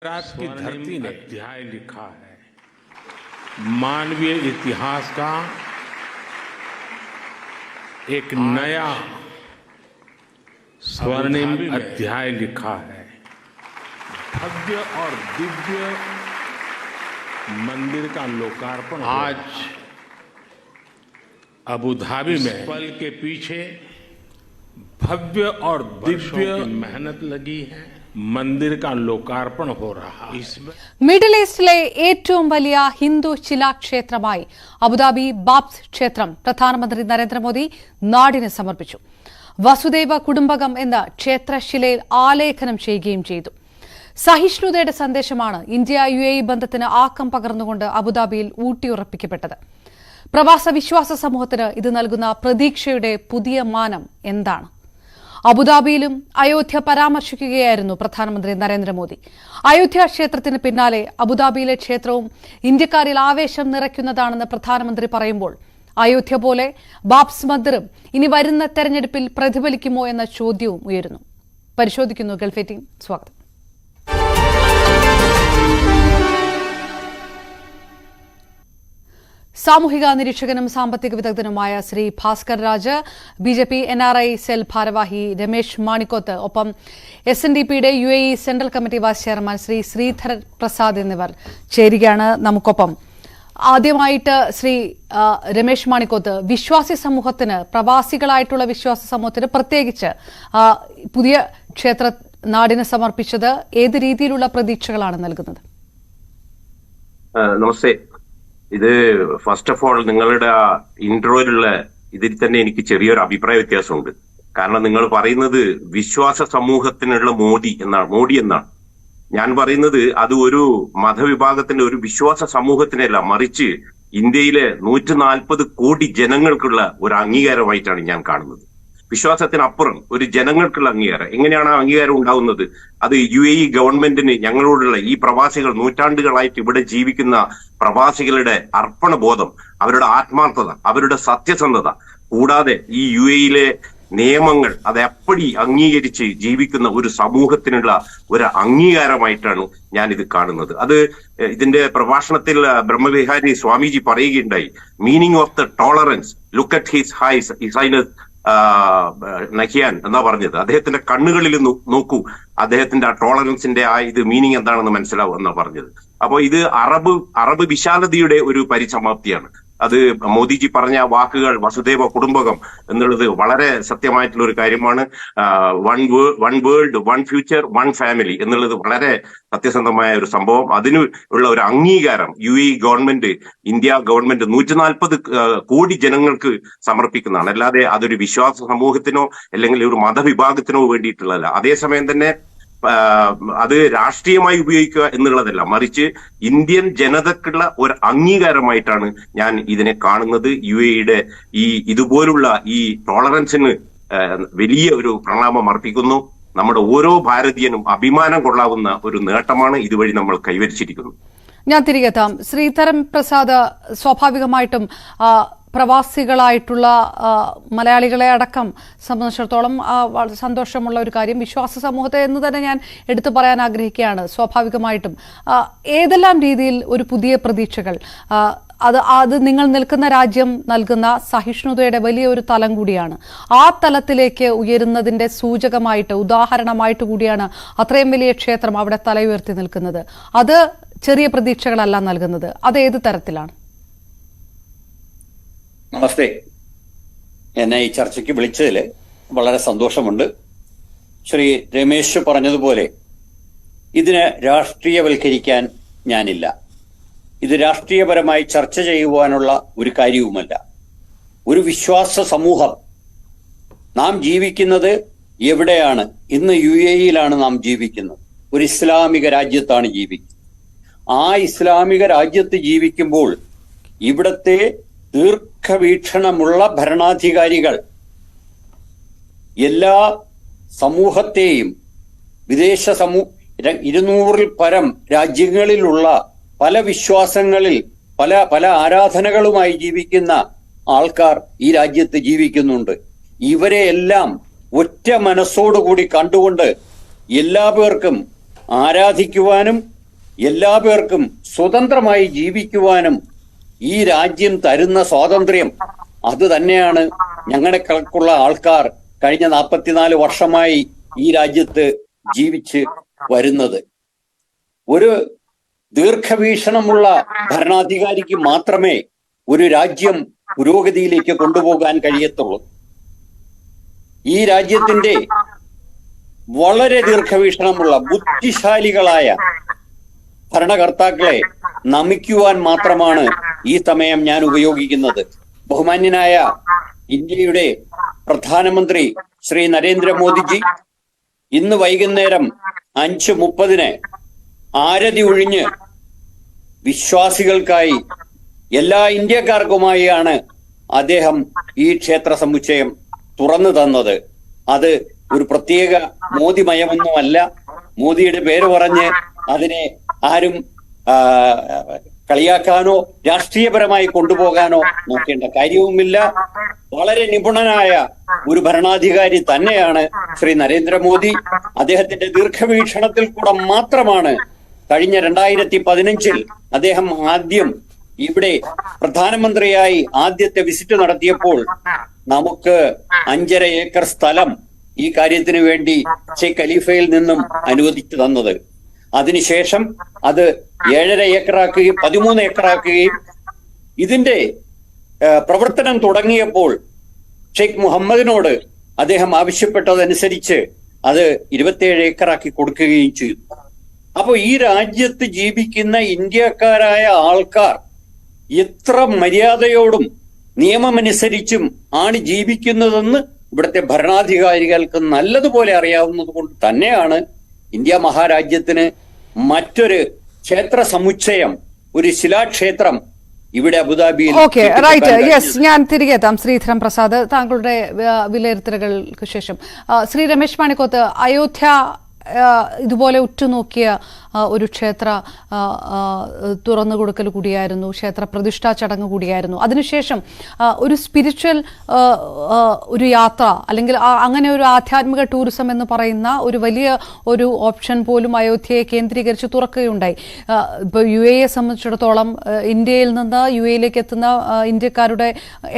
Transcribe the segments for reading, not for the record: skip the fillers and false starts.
गुजरात की धरती ने अध्याय लिखा है। मानवीय इतिहास का एक नया स्वर्णिम अध्याय लिखा है। भव्य और दिव्य मंदिर का लोकार्पण आज अबू धाबी में पल के पीछे भव्य और दिव्य मेहनत लगी है। मंदिर का लोकार्पण हो रहा है। മിഡിൽ ഈസ്റ്റിലെ ഏറ്റവും വലിയ ഹിന്ദു ശിലാക്ഷേത്രമായി അബുദാബി ബാബ്സ് ക്ഷേത്രം പ്രധാനമന്ത്രി നരേന്ദ്രമോദി നാടിന് സമർപ്പിച്ചു. വസുദൈവ കുടുംബകം എന്ന ക്ഷേത്രശിലയിൽ ആലേഖനം ചെയ്യുകയും ചെയ്തു. സഹിഷ്ണുതയുടെ സന്ദേശമാണ് ഇന്ത്യ UAE ബന്ധത്തിന് ആക്കം പകർന്നുകൊണ്ട് അബുദാബിയിൽ ഊട്ടിയുറപ്പിക്കപ്പെട്ടത്. പ്രവാസ വിശ്വാസ സമൂഹത്തിന് ഇത് നൽകുന്ന പ്രതീക്ഷയുടെ പുതിയ മാനം എന്താണ്? അബുദാബിയിലും അയോധ്യ പരാമർശിക്കുകയായിരുന്നു പ്രധാനമന്ത്രി നരേന്ദ്രമോദി. അയോധ്യ ക്ഷേത്രത്തിന് പിന്നാലെ അബുദാബിയിലെ ക്ഷേത്രവും ഇന്ത്യക്കാരിൽ ആവേശം നിറയ്ക്കുന്നതാണെന്ന് പ്രധാനമന്ത്രി പറയുമ്പോൾ അയോധ്യ പോലെ ബാബ്സ് മന്ദിറും ഇനി വരുന്ന തെരഞ്ഞെടുപ്പിൽ പ്രതിഫലിക്കുമോ എന്ന ചോദ്യവും ഉയരുന്നു. പരിശോധിക്കുന്നു ഗൾഫ് 18. സ്വാഗതം. സാമൂഹിക നിരീക്ഷകനും സാമ്പത്തിക വിദഗ്ധനുമായ Shri Bhaskar Raj, BJP NRI cell ഭാരവാഹി രമേശ് മാണിക്കോത്ത്, ഒപ്പം SNDPയുടെ UAE central committee vice chairman Shri Sreedharan Prasad എന്നിവർ ചേരുകയാണ് നമുക്കൊപ്പം. ആദ്യമായിട്ട് ശ്രീ രമേശ് മാണിക്കോത്ത്, വിശ്വാസി സമൂഹത്തിന്, പ്രവാസികളായിട്ടുള്ള വിശ്വാസ സമൂഹത്തിന് പ്രത്യേകിച്ച് പുതിയ ക്ഷേത്ര നാടിന് സമർപ്പിച്ചത് ഏത് രീതിയിലുള്ള പ്രതീക്ഷകളാണ് നൽകുന്നത്? നമസ്തേ. ഇത് ഫസ്റ്റ് ഓഫ് ഓൾ നിങ്ങളുടെ ഇൻട്രോയിലുള്ള ഇതിൽ തന്നെ എനിക്ക് ചെറിയൊരു അഭിപ്രായ വ്യത്യാസമുണ്ട്. കാരണം നിങ്ങൾ പറയുന്നത് വിശ്വാസ സമൂഹത്തിനുള്ള മോദി എന്നാണ്. ഞാൻ പറയുന്നത് അത് ഒരു മതവിഭാഗത്തിന്റെ ഒരു വിശ്വാസ സമൂഹത്തിനല്ല, മറിച്ച് ഇന്ത്യയിലെ 140 കോടി ജനങ്ങൾക്കുള്ള ഒരു അംഗീകാരമായിട്ടാണ് ഞാൻ കാണുന്നത്. വിശ്വാസത്തിനപ്പുറം ഒരു ജനങ്ങൾക്കുള്ള അംഗീകാരം. എങ്ങനെയാണ് ആ അംഗീകാരം ഉണ്ടാവുന്നത്? അത് UAE ഗവൺമെന്റിന് ഞങ്ങളോടുള്ള ഈ പ്രവാസികൾ, നൂറ്റാണ്ടുകളായിട്ട് ഇവിടെ ജീവിക്കുന്ന പ്രവാസികളുടെ അർപ്പണബോധം, അവരുടെ ആത്മാർത്ഥത, അവരുടെ സത്യസന്ധത, കൂടാതെ ഈ UAEയിലെ നിയമങ്ങൾ അത് എപ്പടി അംഗീകരിച്ച് ജീവിക്കുന്ന ഒരു സമൂഹത്തിനുള്ള ഒരു അംഗീകാരമായിട്ടാണ് ഞാൻ ഇത് കാണുന്നത്. അത് ഇതിന്റെ പ്രഭാഷണത്തിൽ ബ്രഹ്മവിഹാരി സ്വാമിജി പറയുകയുണ്ടായി, meaning of the tolerance, look at his highness Nahyan എന്നാ പറഞ്ഞത്. അദ്ദേഹത്തിന്റെ കണ്ണുകളിൽ നോക്കൂ, അദ്ദേഹത്തിന്റെ ആ ടോളറൻസിന്റെ ആ ഇത് മീനിങ് എന്താണെന്ന് മനസ്സിലാവും എന്നാ പറഞ്ഞത്. അപ്പോ ഇത് അറബ് വിശാലതയുടെ ഒരു പരിസമാപ്തിയാണ്. അത് മോദിജി പറഞ്ഞ വാക്കുകൾ, വസുദൈവ കുടുംബകം എന്നുള്ളത് വളരെ സത്യമായിട്ടുള്ള ഒരു കാര്യമാണ്. One world, one future, one family എന്നുള്ളത് വളരെ സത്യസന്ധമായ ഒരു സംഭവം. അതിന് ഉള്ള ഒരു അംഗീകാരം UAE ഗവൺമെന്റ്, ഇന്ത്യ ഗവൺമെന്റ് 140 കോടി ജനങ്ങൾക്ക് സമർപ്പിക്കുന്നതാണ്. അല്ലാതെ അതൊരു വിശ്വാസ സമൂഹത്തിനോ അല്ലെങ്കിൽ ഒരു മതവിഭാഗത്തിനോ വേണ്ടിയിട്ടുള്ളതല്ല. അതേസമയം തന്നെ അത് രാഷ്ട്രീയമായി ഉപയോഗിക്കുക എന്നുള്ളതല്ല, മറിച്ച് ഇന്ത്യൻ ജനതക്കുള്ള ഒരു അംഗീകാരമായിട്ടാണ് ഞാൻ ഇതിനെ കാണുന്നത്. UAEയുടെ ഇതുപോലുള്ള ഈ ടോളറൻസിന് വലിയ ഒരു പ്രണാമം അർപ്പിക്കുന്നു. നമ്മുടെ ഓരോ ഭാരതീയനും അഭിമാനം കൊള്ളാവുന്ന ഒരു നേട്ടമാണ് ഇതുവഴി നമ്മൾ കൈവരിച്ചിരിക്കുന്നത്. ഞാൻ തിരികെ എത്താം. ശ്രീധരൻ പ്രസാദ്, സ്വാഭാവികമായിട്ടും പ്രവാസികളായിട്ടുള്ള മലയാളികളെ അടക്കം സംബന്ധിച്ചിടത്തോളം സന്തോഷമുള്ള ഒരു കാര്യം വിശ്വാസ സമൂഹത്തെ എന്ന് തന്നെ ഞാൻ എടുത്തു പറയാൻ ആഗ്രഹിക്കുകയാണ്. സ്വാഭാവികമായിട്ടും ഏതെല്ലാം രീതിയിൽ ഒരു പുതിയ പ്രതീക്ഷകൾ, അത് നിങ്ങൾ നിൽക്കുന്ന രാജ്യം നൽകുന്ന സഹിഷ്ണുതയുടെ വലിയൊരു തലം കൂടിയാണ്. ആ തലത്തിലേക്ക് ഉയരുന്നതിന്റെ സൂചകമായിട്ട്, ഉദാഹരണമായിട്ട് കൂടിയാണ് അത്രയും വലിയ ക്ഷേത്രം അവിടെ തലയുയർത്തി നിൽക്കുന്നത്. അത് ചെറിയ പ്രതീക്ഷകളല്ല നൽകുന്നത്. അത് ഏത് തരത്തിലാണ്? നമസ്തേ. എന്നെ ഈ ചർച്ചയ്ക്ക് വിളിച്ചതിൽ വളരെ സന്തോഷമുണ്ട്. ശ്രീ രമേശ് പറഞ്ഞതുപോലെ ഇതിനെ രാഷ്ട്രീയവൽക്കരിക്കാൻ ഞാനില്ല. ഇത് രാഷ്ട്രീയപരമായി ചർച്ച ചെയ്യുവാനുള്ള ഒരു കാര്യവുമല്ല. ഒരു വിശ്വാസ സമൂഹം, നാം ജീവിക്കുന്നത് എവിടെയാണ്? ഇന്ന് UAEയിലാണ് നാം ജീവിക്കുന്നത്. ഒരു ഇസ്ലാമിക രാജ്യത്താണ് ജീവിക്കുന്നത്. ആ ഇസ്ലാമിക രാജ്യത്ത് ജീവിക്കുമ്പോൾ ഇവിടത്തെ ദീർഘവീക്ഷണമുള്ള ഭരണാധികാരികൾ എല്ലാ സമൂഹത്തെയും, വിദേശ 200-ൽ പരം രാജ്യങ്ങളിലുള്ള പല വിശ്വാസങ്ങളിൽ പല ആരാധനകളുമായി ജീവിക്കുന്ന ആൾക്കാർ ഈ രാജ്യത്ത് ജീവിക്കുന്നുണ്ട്. ഇവരെ എല്ലാം ഒറ്റ മനസ്സോടുകൂടി കണ്ടുകൊണ്ട് എല്ലാ പേർക്കും ആരാധിക്കുവാനും എല്ലാ പേർക്കും സ്വതന്ത്രമായി ജീവിക്കുവാനും ഈ രാജ്യം തരുന്ന സ്വാതന്ത്ര്യം അത് തന്നെയാണ് ഞങ്ങളെക്കുള്ള ആൾക്കാർ കഴിഞ്ഞ 44 വർഷമായി ഈ രാജ്യത്ത് ജീവിച്ച് വരുന്നത്. ഒരു ദീർഘവീക്ഷണമുള്ള ഭരണാധികാരിക്ക് മാത്രമേ ഒരു രാജ്യം പുരോഗതിയിലേക്ക് കൊണ്ടുപോകാൻ കഴിയത്തുള്ളൂ. ഈ രാജ്യത്തിന്റെ വളരെ ദീർഘവീക്ഷണമുള്ള ബുദ്ധിശാലികളായ ഭരണകർത്താക്കളെ നമിക്കുവാൻ മാത്രമാണ് ഈ സമയം ഞാൻ ഉപയോഗിക്കുന്നത്. ബഹുമാന്യനായ ഇന്ത്യയുടെ പ്രധാനമന്ത്രി ശ്രീ നരേന്ദ്രമോദിജി ഇന്ന് വൈകുന്നേരം 5:30 ആരതി ഒഴിഞ്ഞ് വിശ്വാസികൾക്കായി എല്ലാ ഇന്ത്യക്കാർക്കുമായാണ് അദ്ദേഹം ഈ ക്ഷേത്ര സമുച്ചയം തുറന്നു തന്നത്. അത് ഒരു പ്രത്യേക മോദിമയമൊന്നുമല്ല. മോദിയുടെ പേര് പറഞ്ഞ് അതിനെ ആരും കളിയാക്കാനോ രാഷ്ട്രീയപരമായി കൊണ്ടുപോകാനോ നോക്കേണ്ട കാര്യവുമില്ല. വളരെ നിപുണനായ ഒരു ഭരണാധികാരി തന്നെയാണ് ശ്രീ നരേന്ദ്രമോദി. അദ്ദേഹത്തിന്റെ ദീർഘവീക്ഷണത്തിൽ കൂടെ മാത്രമാണ് കഴിഞ്ഞ 2015 അദ്ദേഹം ആദ്യം ഇവിടെ പ്രധാനമന്ത്രിയായി ആദ്യത്തെ വിസിറ്റ് നടത്തിയപ്പോൾ നമുക്ക് 5.5 ഏക്കർ സ്ഥലം ഈ കാര്യത്തിന് വേണ്ടി ഷെയ്ഖ് ഖലീഫയിൽ നിന്നും അനുവദിച്ചു തന്നത്. അതിനുശേഷം അത് 7.5 ഏക്കറാക്കുകയും 13 ഏക്കറാക്കുകയും ഇതിന്റെ പ്രവർത്തനം തുടങ്ങിയപ്പോൾ ഷെയ്ഖ് മുഹമ്മദിനോട് അദ്ദേഹം ആവശ്യപ്പെട്ടതനുസരിച്ച് അത് 27 ഏക്കറാക്കി കൊടുക്കുകയും ചെയ്തു. അപ്പോൾ ഈ രാജ്യത്ത് ജീവിക്കുന്ന ഇന്ത്യക്കാരായ ആൾക്കാർ എത്ര മര്യാദയോടും നിയമമനുസരിച്ചും ആണ് ജീവിക്കുന്നതെന്ന് ഇവിടുത്തെ ഭരണാധികാരികൾക്ക് നല്ലതുപോലെ അറിയാവുന്നത് കൊണ്ട് തന്നെയാണ് ഇന്ത്യ മഹാരാജ്യത്തിന് മറ്റൊരു ക്ഷേത്ര സമുച്ചയം, ഒരു ശിലാക്ഷേത്രം ഇവിടെ അബുദാബിയിൽ. ഓക്കെ, റൈറ്റ്, യെസ്, ഞാൻ തിരികെ എത്താം. ശ്രീധരൻ പ്രസാദ്, താങ്കളുടെ വിലയിരുത്തലുകൾക്ക് ശേഷം ശ്രീ രമേശ് മാണിക്കോത്ത്, അയോധ്യ ഇതുപോലെ ഉറ്റുനോക്കിയ ഒരു ക്ഷേത്ര തുറന്നു കൊടുക്കൽ കൂടിയായിരുന്നു, ക്ഷേത്ര പ്രതിഷ്ഠാ ചടങ്ങ് കൂടിയായിരുന്നു. അതിനുശേഷം ഒരു സ്പിരിച്വൽ ഒരു യാത്ര അല്ലെങ്കിൽ അങ്ങനെ ഒരു ആധ്യാത്മിക ടൂറിസം എന്ന് പറയുന്ന ഒരു വലിയ ഒരു ഓപ്ഷൻ പോലും അയോധ്യയെ കേന്ദ്രീകരിച്ച് തുറക്കുകയുണ്ടായി. ഇപ്പോൾ UAE സംബന്ധിച്ചിടത്തോളം ഇന്ത്യയിൽ നിന്ന് UAE എത്തുന്ന ഇന്ത്യക്കാരുടെ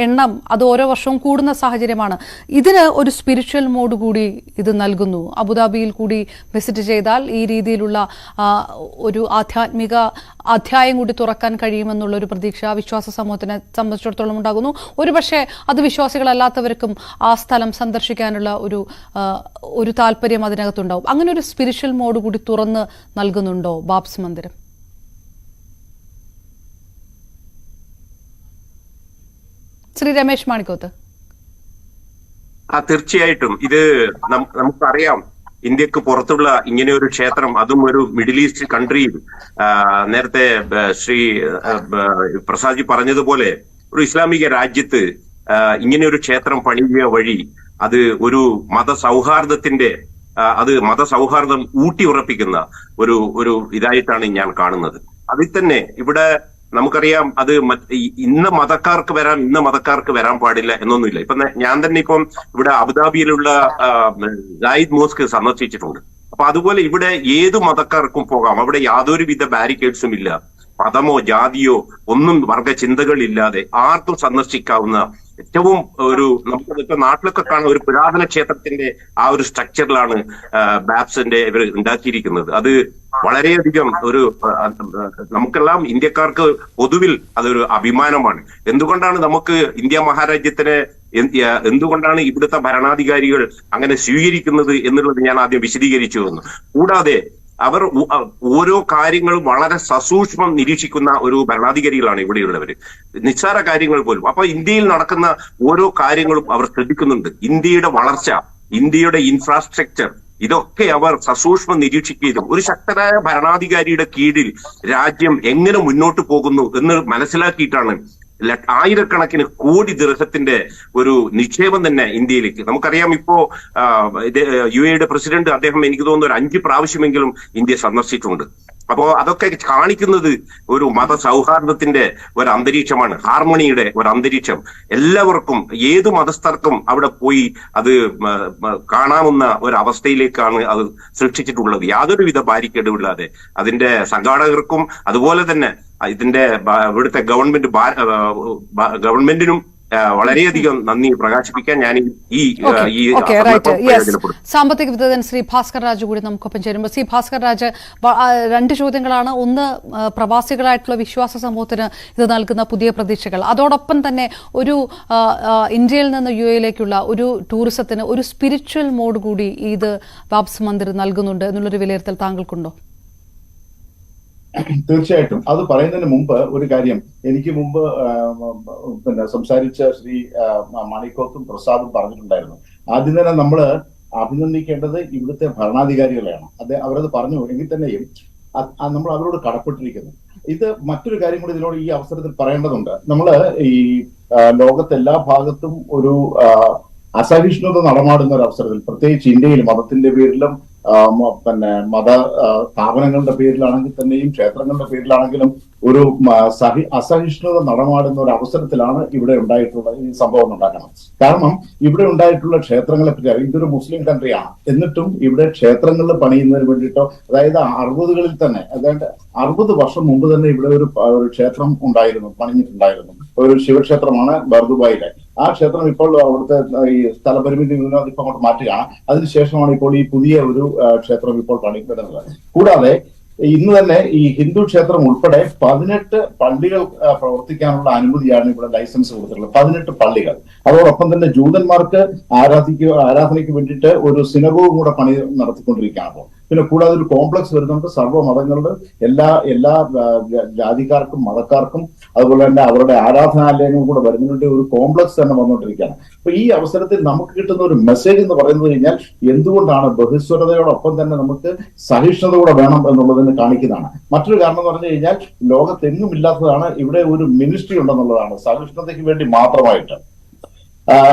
എണ്ണം അത് ഓരോ വർഷവും കൂടുന്ന സാഹചര്യമാണ്. ഇതിന് ഒരു സ്പിരിച്വൽ മോഡ് കൂടി ഇത് നൽകുന്നു. അബുദാബിയിൽ കൂടി വിസിറ്റ് ചെയ്താൽ ഈ രീതിയിലുള്ള ഒരു ആധ്യാത്മിക അധ്യായം കൂടി തുറക്കാൻ കഴിയുമെന്നുള്ളൊരു പ്രതീക്ഷ വിശ്വാസ സമൂഹത്തിനെ സംബന്ധിച്ചിടത്തോളം ഉണ്ടാകുന്നു. ഒരുപക്ഷെ അത് വിശ്വാസികളല്ലാത്തവർക്കും ആ സ്ഥലം സന്ദർശിക്കാനുള്ള ഒരു താല്പര്യം അതിനകത്തുണ്ടാവും. അങ്ങനെ ഒരു സ്പിരിച്വൽ മോഡ് കൂടി തുറന്ന് നൽകുന്നുണ്ടോ ബാബ്സ് മന്ദിരം? ശ്രീ രമേശ് മാണിക്കോത്ത്. തീർച്ചയായിട്ടും ഇത് നമുക്കറിയാം. ഇന്ത്യക്ക് പുറത്തുള്ള ഇങ്ങനെ ഒരു ക്ഷേത്രം, അതും ഒരു മിഡിൽ ഈസ്റ്റ് കൺട്രിയിൽ, നേരത്തെ ശ്രീ പ്രസാദ്ജി പറഞ്ഞതുപോലെ ഒരു ഇസ്ലാമിക രാജ്യത്ത് ഇങ്ങനെ ഒരു ക്ഷേത്രം പണിയുക വഴി അത് ഒരു മതസൗഹാർദ്ദത്തിന്റെ മതസൗഹാർദ്ദം ഊട്ടി ഉറപ്പിക്കുന്ന ഒരു ഇതായിട്ടാണ് ഞാൻ കാണുന്നത്. അതിൽ തന്നെ ഇവിടെ നമുക്കറിയാം, അത് ഇന്ന മതക്കാർക്ക് വരാൻ പാടില്ല എന്നൊന്നുമില്ല. ഇപ്പൊ ഞാൻ തന്നെ ഇപ്പം ഇവിടെ അബുദാബിയിലുള്ള സായിദ് മോസ്ക് സന്ദർശിച്ചിട്ടുണ്ട്. അപ്പൊ അതുപോലെ ഇവിടെ ഏത് മതക്കാർക്കും പോകാം. അവിടെ യാതൊരുവിധ ബാരിക്കേഡ്സും ഇല്ല. മതമോ ജാതിയോ ഒന്നും വർഗചിന്തകളില്ലാതെ ആർക്കും സന്ദർശിക്കാവുന്ന ഏറ്റവും നമുക്ക് ഇപ്പൊ നാട്ടിലൊക്കെ കാണുന്ന ഒരു പുരാതന ക്ഷേത്രത്തിന്റെ ആ ഒരു സ്ട്രക്ചറിലാണ് ബാബ്സിന്റെ ഇവർ ഉണ്ടാക്കിയിരിക്കുന്നത്. അത് വളരെയധികം നമുക്കെല്ലാം ഇന്ത്യക്കാർക്ക് പൊതുവിൽ അതൊരു അഭിമാനമാണ്. എന്തുകൊണ്ടാണ് നമുക്ക് ഇന്ത്യ മഹാരാജ്യത്തിനെ എന്തുകൊണ്ടാണ് ഇവിടുത്തെ ഭരണാധികാരികൾ അങ്ങനെ സ്വീകരിക്കുന്നത് എന്നുള്ളത് ഞാൻ ആദ്യം വിശദീകരിച്ചു തന്നു. കൂടാതെ അവർ ഓരോ കാര്യങ്ങളും വളരെ സസൂക്ഷ്മം നിരീക്ഷിക്കുന്ന ഒരു ഭരണാധികാരികളാണ് ഇവിടെയുള്ളവര്. നിസ്സാര കാര്യങ്ങൾ പോലും. അപ്പൊ ഇന്ത്യയിൽ നടക്കുന്ന ഓരോ കാര്യങ്ങളും അവർ ശ്രദ്ധിക്കുന്നുണ്ട്. ഇന്ത്യയുടെ വളർച്ച, ഇന്ത്യയുടെ ഇൻഫ്രാസ്ട്രക്ചർ, ഇതൊക്കെ അവർ സസൂക്ഷ്മം നിരീക്ഷിക്കുകയും ഒരു ശക്തനായ ഭരണാധികാരിയുടെ കീഴിൽ രാജ്യം എങ്ങനെ മുന്നോട്ട് പോകുന്നു എന്ന് മനസ്സിലാക്കിയിട്ടാണ് ആയിരക്കണക്കിന് കോടി ദിർഹത്തിന്റെ ഒരു നിക്ഷേപം തന്നെ ഇന്ത്യയിലേക്ക്. നമുക്കറിയാം, ഇപ്പോ UAE പ്രസിഡന്റ് അദ്ദേഹം എനിക്ക് തോന്നുന്നു ഒരു 5 പ്രാവശ്യമെങ്കിലും ഇന്ത്യ സന്ദർശിച്ചിട്ടുണ്ട്. അപ്പോ അതൊക്കെ കാണിക്കുന്നത് ഒരു മതസൗഹാർദ്ദത്തിന്റെ ഒരു അന്തരീക്ഷമാണ്, ഹാർമണിയുടെ ഒരു അന്തരീക്ഷം. എല്ലാവർക്കും ഏത് മതസ്ഥർക്കും അവിടെ പോയി അത് കാണാവുന്ന ഒരു അവസ്ഥയിലേക്കാണ് അത് സൃഷ്ടിച്ചിട്ടുള്ളത്, യാതൊരുവിധ ബാരിക്കേഡുമില്ലാതെ. അതിന്റെ സംഘാടകർക്കും അതുപോലെ തന്നെ ഇതിന്റെ ഇവിടുത്തെ ഗവൺമെന്റിനും വളരെയധികം നന്ദി പ്രകാശിപ്പിക്കാൻ ഞാൻ ഈ സാമ്പത്തിക വിദഗ്ധൻ ശ്രീ ഭാസ്കർ രാജ് കൂടി നമുക്കൊപ്പം ചേരുമ്പോൾ, ശ്രീ ഭാസ്കർ രാജ്, 2 ചോദ്യങ്ങളാണ്. ഒന്ന്, പ്രവാസികളായിട്ടുള്ള വിശ്വാസ സമൂഹത്തിന് ഇത് നൽകുന്ന പുതിയ പ്രതീക്ഷകൾ, അതോടൊപ്പം തന്നെ ഒരു ഇന്ത്യയിൽ നിന്ന് UAE-യിലേക്കുള്ള ഒരു ടൂറിസത്തിന് ഒരു സ്പിരിച്വൽ മോഡ് കൂടി ഇത് ബാബ്സ് മന്ദിർ നൽകുന്നുണ്ട് എന്നുള്ളൊരു വിലയിരുത്തൽ താങ്കൾക്കുണ്ടോ? തീർച്ചയായിട്ടും. അത് പറയുന്നതിന് മുമ്പ് ഒരു കാര്യം, എനിക്ക് മുമ്പ് സംസാരിച്ച ശ്രീ മാണിക്കോത്തും പ്രസാദും പറഞ്ഞിട്ടുണ്ടായിരുന്നു. ആദ്യം തന്നെ നമ്മൾ അഭിനന്ദിക്കേണ്ടത് ഇവിടുത്തെ ഭരണാധികാരികളെയാണ്. അവരത് പറഞ്ഞു എങ്കിൽ തന്നെയും നമ്മൾ അവരോട് കടപ്പെട്ടിരിക്കുന്നു. ഇത് മറ്റൊരു കാര്യം കൂടി ഇതിനോട് ഈ അവസരത്തിൽ പറയേണ്ടതുണ്ട്. നമ്മൾ ഈ ലോകത്തെ എല്ലാ ഭാഗത്തും ഒരു അസഹിഷ്ണുത നടമാടുന്ന ഒരു അവസരത്തിൽ, പ്രത്യേകിച്ച് ഇന്ത്യയിൽ മതത്തിന്റെ പേരിലും മത സ്ഥാപനങ്ങളുടെ പേരിലാണെങ്കിൽ തന്നെയും ക്ഷേത്രങ്ങളുടെ പേരിലാണെങ്കിലും ഒരു അസഹിഷ്ണുത നടമാടുന്ന ഒരു അവസരത്തിലാണ് ഇവിടെ ഉണ്ടായിട്ടുള്ള ഈ സംഭവം ഉണ്ടാക്കണം. കാരണം ഇവിടെ ഉണ്ടായിട്ടുള്ള ക്ഷേത്രങ്ങളെ പറ്റി, ഇതൊരു മുസ്ലിം കൺട്രിയാണ്, എന്നിട്ടും ഇവിടെ ക്ഷേത്രങ്ങളിൽ പണിയുന്നതിന് വേണ്ടിയിട്ടോ, അതായത് 60കളിൽ തന്നെ, അതായത് 60 വർഷം മുമ്പ് തന്നെ ഇവിടെ ഒരു ക്ഷേത്രം ഉണ്ടായിരുന്നു, പണിഞ്ഞിട്ടുണ്ടായിരുന്നു. ഒരു ശിവക്ഷേത്രമാണ് ബർദുബായിലെ. ആ ക്ഷേത്രം ഇപ്പോൾ അവിടുത്തെ ഈ സ്ഥലപരിമിതി ഇപ്പൊ അങ്ങോട്ട് മാറ്റുകയാണ്. അതിനുശേഷമാണ് ഇപ്പോൾ ഈ പുതിയ ഒരു ക്ഷേത്രം ഇപ്പോൾ പണിപ്പെടുന്നത്. കൂടാതെ ഇന്ന് തന്നെ ഈ ഹിന്ദു ക്ഷേത്രം ഉൾപ്പെടെ 18 പള്ളികൾ പ്രവർത്തിക്കാനുള്ള അനുമതിയാണ് ഇവിടെ ലൈസൻസ് കൊടുത്തിട്ടുള്ളത്. 18 പള്ളികൾ. അതോടൊപ്പം തന്നെ ജൂതന്മാർക്ക് ആരാധനയ്ക്ക് വേണ്ടിയിട്ട് ഒരു സിനഗോഗും കൂടെ പണി നടത്തിക്കൊണ്ടിരിക്കുകയാണ് അപ്പോൾ. പിന്നെ കൂടാതെ ഒരു കോംപ്ലക്സ് വരുന്നുണ്ട്, സർവ്വമതങ്ങളുടെ എല്ലാ ജാതിക്കാർക്കും മതക്കാർക്കും അതുപോലെ തന്നെ അവരുടെ ആരാധനാലയങ്ങളും കൂടെ വരുന്നതിന്റെ ഒരു കോംപ്ലക്സ് തന്നെ വന്നുകൊണ്ടിരിക്കുകയാണ്. അപ്പൊ ഈ അവസരത്തിൽ നമുക്ക് കിട്ടുന്ന ഒരു മെസ്സേജ് എന്ന് പറയുന്നത് കഴിഞ്ഞാൽ എന്തുകൊണ്ടാണ് ബഹുസ്വരതയോടൊപ്പം തന്നെ നമുക്ക് സഹിഷ്ണുത കൂടെ വേണം എന്നുള്ളതിന് കാണിക്കുന്നതാണ്. മറ്റൊരു കാരണം എന്ന് പറഞ്ഞു കഴിഞ്ഞാൽ ലോകത്തെങ്ങും ഇല്ലാത്തതാണ് ഇവിടെ ഒരു മിനിസ്ട്രി ഉണ്ടെന്നുള്ളതാണ്, സഹിഷ്ണുതയ്ക്ക് വേണ്ടി മാത്രമായിട്ട്.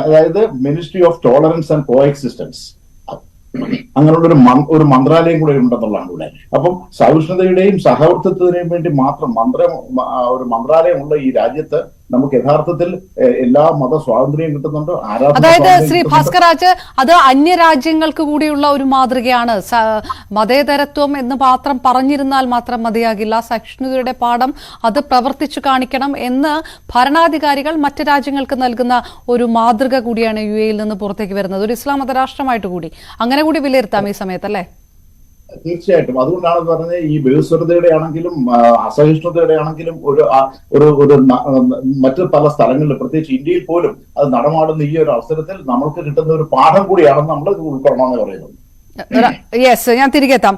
അതായത് മിനിസ്ട്രി ഓഫ് ടോളറൻസ് ആൻഡ് കോഎക്സിസ്റ്റൻസ്, അങ്ങനെയുള്ള ഒരു മന്ത്രാലയം കൂടെ ഉണ്ടെന്നുള്ളതാണ് ഇവിടെ. അപ്പം സഹിഷ്ണുതയുടെയും സഹവർത്തിത്വത്തിന്റെയും വേണ്ടി മാത്രം ഒരു മന്ത്രാലയമുള്ള ഈ രാജ്യത്ത് നമുക്ക് യഥാർത്ഥത്തിൽ എല്ലാ മത സ്വാതന്ത്ര്യം കിട്ടുന്നുണ്ട്. അതായത് ശ്രീ ഭാസ്കർ രാജ്, അത് അന്യരാജ്യങ്ങൾക്ക് കൂടിയുള്ള ഒരു മാതൃകയാണ്. മതേതരത്വം എന്ന് മാത്രം പറഞ്ഞിരുന്നാൽ മാത്രം മതിയാകില്ല, സഹിഷ്ണുതയുടെ പാഠം അത് പ്രവർത്തിച്ചു കാണിക്കണം എന്ന് ഭരണാധികാരികൾ മറ്റ് രാജ്യങ്ങൾക്ക് നൽകുന്ന ഒരു മാതൃക കൂടിയാണ് UAE-യിൽ നിന്ന് പുറത്തേക്ക് വരുന്നത്, ഒരു ഇസ്ലാം മതരാഷ്ട്രമായിട്ട് കൂടി. അങ്ങനെ കൂടി വിലയിരുത്താം ഈ സമയത്ത്, അല്ലേ? തീർച്ചയായിട്ടും. അതുകൊണ്ടാണ് പറഞ്ഞത്, ഈ ബഹുസ്വരതയുടെ ആണെങ്കിലും അസഹിഷ്ണുതയുടെ ആണെങ്കിലും ഒരു മറ്റു പല സ്ഥലങ്ങളിൽ, പ്രത്യേകിച്ച് ഇന്ത്യയിൽ പോലും അത് നടമാടുന്ന ഈ ഒരു അവസരത്തിൽ നമ്മൾക്ക് കിട്ടുന്ന ഒരു പാഠം കൂടിയാണെന്ന് നമ്മൾ ഉൾക്കൊള്ളണമെന്ന് പറയുന്നത്. യെസ്, ഞാൻ തിരികെ എത്താം.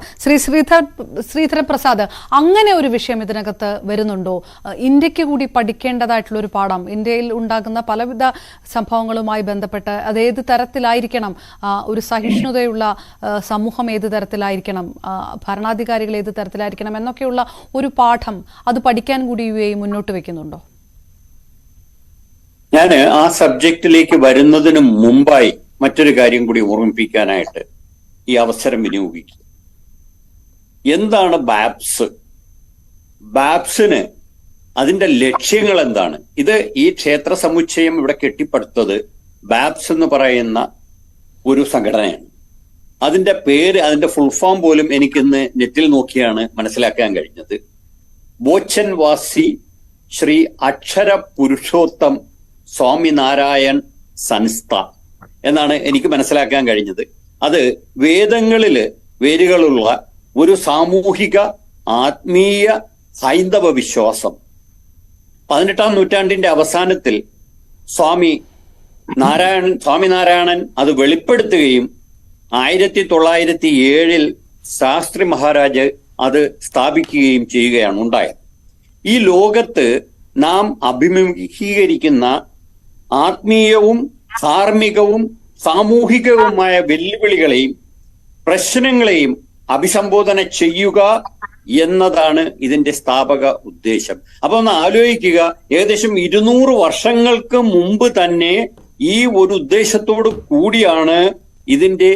ശ്രീധരൻ പ്രസാദ്, അങ്ങനെ ഒരു വിഷയം ഇതിനകത്ത് വരുന്നുണ്ടോ? ഇന്ത്യക്ക് കൂടി പഠിക്കേണ്ടതായിട്ടുള്ള ഒരു പാഠം, ഇന്ത്യയിൽ ഉണ്ടാകുന്ന പലവിധ സംഭവങ്ങളുമായി ബന്ധപ്പെട്ട് അത് ഏത് തരത്തിലായിരിക്കണം, ഒരു സഹിഷ്ണുതയുള്ള സമൂഹം ഏത് തരത്തിലായിരിക്കണം, ഭരണാധികാരികൾ ഏത് തരത്തിലായിരിക്കണം എന്നൊക്കെയുള്ള ഒരു പാഠം അത് പഠിക്കാൻ കൂടി UAE മുന്നോട്ട് വെക്കുന്നുണ്ടോ? ഞാൻ ആ സബ്ജക്റ്റിലേക്ക് വരുന്നതിന് മുമ്പായി മറ്റൊരു കാര്യം കൂടി ഓർമ്മിപ്പിക്കാനായിട്ട് ഈ അവസരം വിനിയോഗിക്കും. എന്താണ് ബാബ്സ്? ബാബ്സിന് അതിന്റെ ലക്ഷ്യങ്ങൾ എന്താണ്? ഈ ക്ഷേത്ര സമുച്ചയം ഇവിടെ കെട്ടിപ്പടുത്തത് ബാബ്സ് എന്ന് പറയുന്ന ഒരു സംഘടനയാണ്. അതിന്റെ പേര്, അതിന്റെ ഫുൾ ഫോം പോലും എനിക്കിന്ന് നെറ്റിൽ നോക്കിയാണ് മനസ്സിലാക്കാൻ കഴിഞ്ഞത്. ബോച്ചൻ വാസി ശ്രീ അക്ഷര പുരുഷോത്തം സ്വാമിനാരായൺ സംസ്ഥ എന്നാണ് എനിക്ക് മനസ്സിലാക്കാൻ കഴിഞ്ഞത്. അത് വേദങ്ങളില് വേരുകളുള്ള ഒരു സാമൂഹിക ആത്മീയ ഹൈന്ദവ വിശ്വാസം 18ാം നൂറ്റാണ്ടിന്റെ അവസാനത്തിൽ സ്വാമിനാരായണൻ അത് വെളിപ്പെടുത്തുകയും 1907 ശാസ്ത്രി മഹാരാജ് അത് സ്ഥാപിക്കുകയും ചെയ്യുകയാണ് ഉണ്ടായത്. ഈ ലോകത്ത് നാം അഭിമുഖീകരിക്കുന്ന ആത്മീയവും ധാർമ്മികവും സാമൂഹികവുമായ വെല്ലുവിളികളെയും പ്രശ്നങ്ങളെയും അഭിസംബോധന ചെയ്യുക എന്നതാണ് ഇതിന്റെ സ്ഥാപക ഉദ്ദേശം. അപ്പൊ ഒന്ന് ആലോചിക്കുക, ഏകദേശം 200 വർഷങ്ങൾക്ക് മുമ്പ് തന്നെ ഈ ഒരു ഉദ്ദേശത്തോട് കൂടിയാണ് ഇതിന്റെ